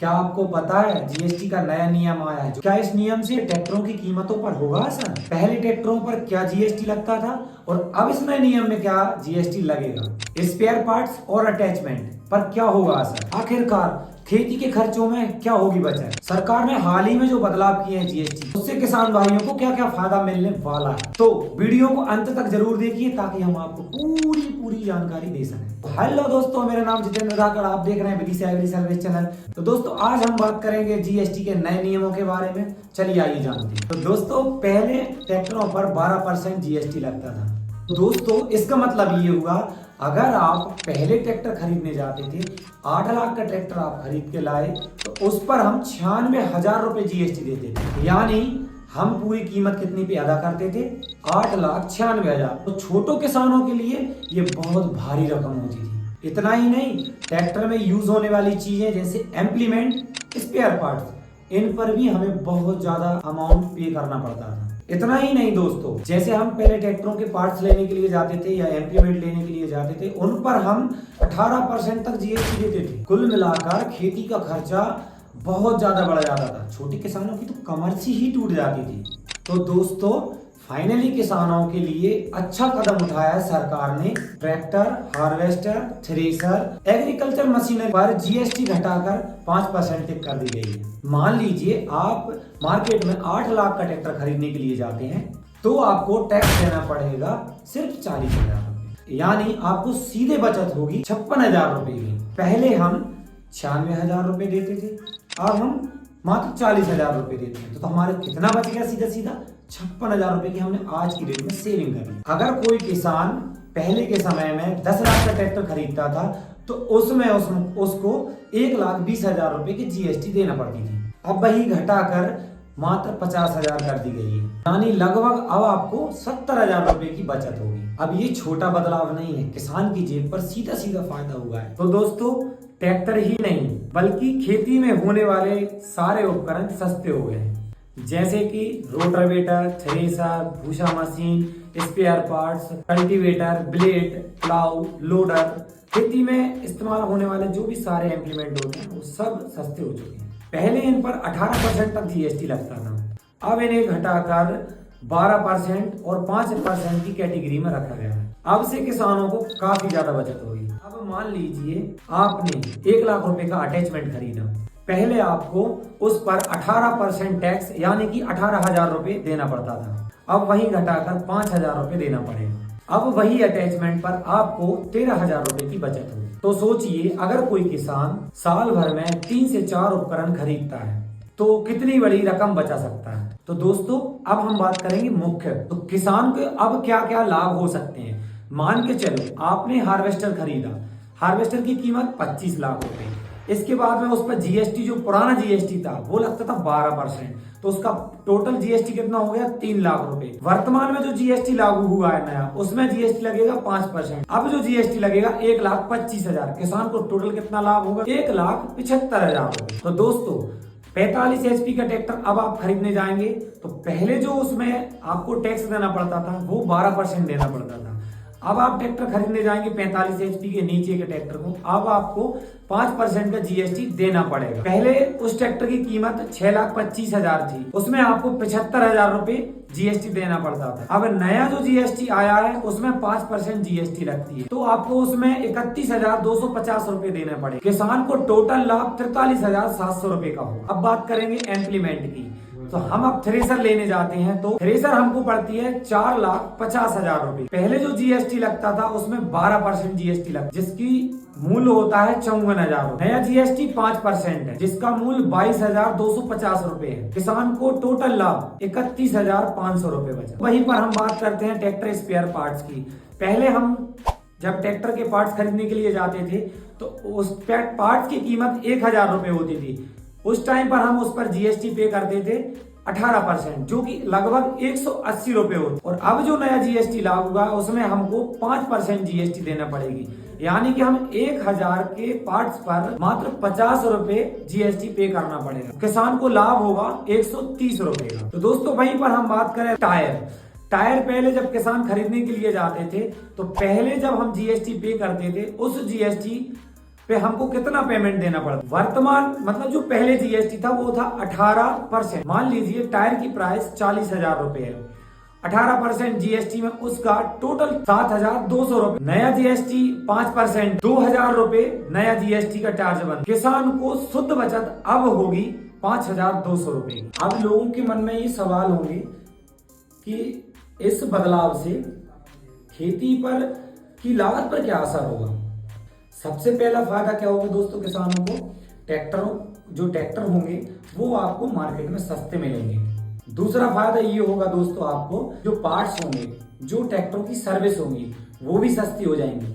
क्या आपको पता है जीएसटी का नया नियम आया है? क्या इस नियम से ट्रैक्टरों की कीमतों पर होगा असर? पहले ट्रैक्टरों पर क्या जीएसटी लगता था और अब इस नए नियम में क्या जीएसटी लगेगा? स्पेयर पार्ट्स और अटैचमेंट पर क्या होगा असर? आखिरकार खेती के खर्चों में क्या होगी बचत? सरकार ने हाल ही में जो बदलाव किए हैं जीएसटी, उससे किसान भाइयों को क्या क्या फायदा मिलने वाला है? तो वीडियो को अंत तक जरूर देखिए ताकि हम आपको पूरी पूरी जानकारी दे सकें। हेलो दोस्तों, मेरा नाम जितेंद्र धाकड़, आप देख रहे हैं विदिशा एग्री सर्विस चैनल। तो दोस्तों आज हम बात करेंगे जीएसटी के नए नियमों के बारे में। चलिए आइए जानते हैं। तो दोस्तों पहले ट्रैक्टरों पर 12% जीएसटी लगता था। तो दोस्तों इसका मतलब ये हुआ, अगर आप पहले ट्रैक्टर खरीदने जाते थे, 8 लाख का ट्रैक्टर आप खरीद के लाए, तो उस पर हम 96,000 रुपए जीएसटी देते थे। यानी हम पूरी कीमत कितनी पे अदा करते थे? 8,96,000। तो छोटो किसानों के लिए ये बहुत भारी रकम होती थी। इतना ही नहीं, ट्रैक्टर में यूज होने वाली चीजें जैसे इम्प्लीमेंट, स्पेयर पार्ट्स, इन पर भी हमें बहुत ज्यादा अमाउंट पे करना पड़ता था। इतना ही नहीं दोस्तों, जैसे हम पहले ट्रैक्टरों के पार्ट्स लेने के लिए जाते थे या इम्प्लीमेंट लेने के लिए जाते थे, उन पर हम 18% तक जीएसटी देते थे। कुल मिलाकर खेती का खर्चा बहुत ज्यादा बढ़ जाता था। छोटे किसानों की तो कमर सी ही टूट जाती थी। तो दोस्तों फाइनली किसानों के लिए अच्छा कदम उठाया है सरकार ने। Tractor, harvester, thresher, agriculture machinery पर जीएसटी घटाकर 5% तक कर दी गई है। मान लीजिए आप मार्केट में 8 लाख का ट्रैक्टर खरीदने के लिए जाते हैं, तो आपको टैक्स देना पड़ेगा सिर्फ 40,000 रुपए। यानी आपको सीधे बचत होगी 56,000 रुपए की। पहले हम 96,000 रुपए देते थे, अब हम मात्र 40,000 रुपए देते हैं। तो हमारे कितना बच गया? सीधा सीधा 56,000 रुपए की हमने आज की डेट में सेविंग कर ली। अगर कोई किसान पहले के समय में 10 लाख का ट्रैक्टर खरीदता था, तो उसमें उसको 1,20,000 रुपए की जीएसटी देना पड़ती थी। अब वही घटाकर मात्र 50,000 कर दी गई है। यानी लगभग अब आपको 70,000 रुपए की बचत होगी। अब ये छोटा बदलाव नहीं है, किसान की जेब पर सीधा सीधा फायदा हुआ है। तो दोस्तों ट्रैक्टर ही नहीं बल्कि खेती में होने वाले सारे उपकरण सस्ते हो गए हैं, जैसे कि रोटावेटर, थ्रेसर, भूसा machine, spare parts, cultivator, blade, plough, loader. खेती में इस्तेमाल होने वाले जो भी सारे इम्प्लीमेंट होते हैं वो सब सस्ते हो चुके हैं। पहले इन पर 18% तक जीएसटी लगता था, अब इन्हें घटाकर 12% और 5% की कैटेगरी में रखा गया है। अब से किसानों को काफी ज्यादा बचत होगी। अब मान लीजिए आपने 1 लाख रुपए का अटैचमेंट खरीदा, पहले आपको उस पर 18% टैक्स यानी कि 18,000 रुपए देना पड़ता था, अब वही घटाकर 5,000 रुपए देना पड़ेगा। अब वही अटैचमेंट पर आपको 13,000 रुपए की बचत होगी। तो सोचिए, अगर कोई किसान साल भर में 3 से 4 उपकरण खरीदता है तो कितनी बड़ी रकम बचा सकता है। तो दोस्तों अब हम बात करेंगे मुख्य, तो किसान के अब क्या क्या लाभ हो सकते हैं। मान के चलो आपने हार्वेस्टर खरीदा, हार्वेस्टर की कीमत 25 लाख रुपए। इसके बाद में उस पर जीएसटी, जो पुराना जीएसटी था वो लगता था 12%, तो उसका टोटल जीएसटी कितना हो गया? 3 लाख रुपए। वर्तमान में जो जीएसटी लागू हुआ है नया, उसमें जीएसटी लगेगा 5%। अब जो जीएसटी लगेगा 1,25,000। किसान को टोटल कितना लाभ होगा? 1,75,000 रुपए। तो दोस्तों 45 एचपी का ट्रैक्टर अब आप खरीदने जाएंगे तो पहले जो उसमें आपको टैक्स देना पड़ता था वो 12% देना पड़ता था। अब आप ट्रैक्टर खरीदने जाएंगे 45 एचपी के नीचे के ट्रैक्टर को, अब आपको 5% का जीएसटी देना पड़ेगा। पहले उस ट्रैक्टर की कीमत 6,25,000 थी, उसमें आपको 75,000 रुपए जीएसटी देना पड़ता था। अब नया जो जीएसटी आया है उसमें 5% जीएसटी लगती है, तो आपको उसमें 31,250 रुपए देने पड़े। किसान को टोटल लाभ 43,700 रुपए का हो। अब बात करेंगे इम्प्लीमेंट की, तो हम अब थ्रेसर लेने जाते हैं तो थ्रेसर हमको पड़ती है 4,50,000 रुपए। पहले जो जीएसटी लगता था उसमें 12% जीएसटी लगता, जिसकी मूल्य होता है 54,000। नया जीएसटी 5% है, जिसका मूल्य 22,250 रुपए है। किसान को टोटल लाभ 31,500 रुपए बचा। वहीं पर हम बात करते हैं ट्रैक्टर स्पेयर पार्ट्स की। पहले हम जब ट्रैक्टर के पार्ट्स खरीदने के लिए जाते थे तो उस पार्ट्स की कीमत 1,000 रुपए होती थी। उस टाइम पर हम उस पर जीएसटी पे करते थे 18%, जो कि लगभग 180 रुपए होते। और अब जो नया जीएसटी लागू हुआ है उसमें हमको 5% जीएसटी देना पड़ेगी, यानी कि हम 1,000 के पार्ट्स पर मात्र 50 रुपए जीएसटी पे करना पड़ेगा। किसान को लाभ होगा 130 रुपए का। तो दोस्तों वहीं पर हम बात करें टायर पहले जब किसान खरीदने के लिए जाते थे तो पहले जब हम जीएसटी पे करते थे उस जीएसटी पे हमको कितना पेमेंट देना पड़ता। वर्तमान मतलब जो पहले जीएसटी था वो था 18%। मान लीजिए टायर की प्राइस 40,000 रुपए है, 18% जीएसटी में उसका टोटल 7,200 रुपए। नया जीएसटी 5%, 2,000 रुपए नया जीएसटी का चार्ज बन। किसान को शुद्ध बचत अब होगी 5,200 रुपए। अब लोगों के मन में ये सवाल होंगे कि इस बदलाव से खेती पर की लागत पर क्या असर होगा। सबसे पहला फायदा क्या होगा दोस्तों किसानों को, जो ट्रैक्टर होंगे वो आपको मार्केट में सस्ते मिलेंगे। दूसरा फायदा ये होगा दोस्तों आपको जो पार्ट्स होंगे, जो ट्रैक्टरों की सर्विस होंगी वो भी सस्ती हो जाएंगी।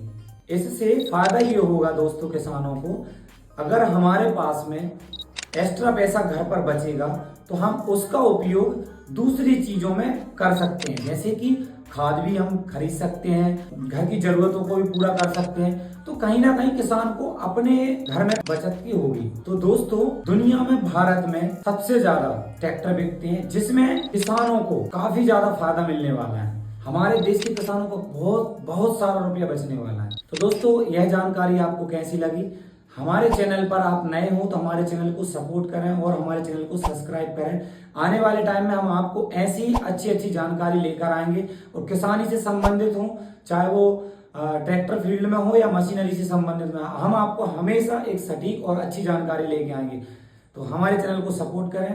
इससे फायदा ये होगा दोस्तों किसानों को, अगर हमारे पास में एक्स्ट्रा पैसा घर पर बचेगा तो हम उसका उपयोग दूसरी चीजों में कर सकते हैं, जैसे कि खाद भी हम खरीद सकते हैं, घर की जरूरतों को भी पूरा कर सकते हैं। तो कहीं ना कहीं किसान को अपने घर में बचत की होगी। तो दोस्तों दुनिया में भारत में सबसे ज्यादा ट्रैक्टर बिकते हैं, जिसमें किसानों को काफी ज्यादा फायदा मिलने वाला है। हमारे देश के किसानों को बहुत सारा रुपया बचने वाला है। तो दोस्तों यह जानकारी आपको कैसी लगी। हमारे चैनल पर आप नए हो तो हमारे चैनल को सपोर्ट करें और हमारे चैनल को सब्सक्राइब करें। आने वाले टाइम में हम आपको ऐसी अच्छी जानकारी लेकर आएंगे और किसानी से संबंधित हो, चाहे वो ट्रैक्टर फील्ड में हो या मशीनरी से संबंधित में, हम आपको हमेशा एक सटीक और अच्छी जानकारी लेके आएंगे। तो हमारे चैनल को सपोर्ट करें।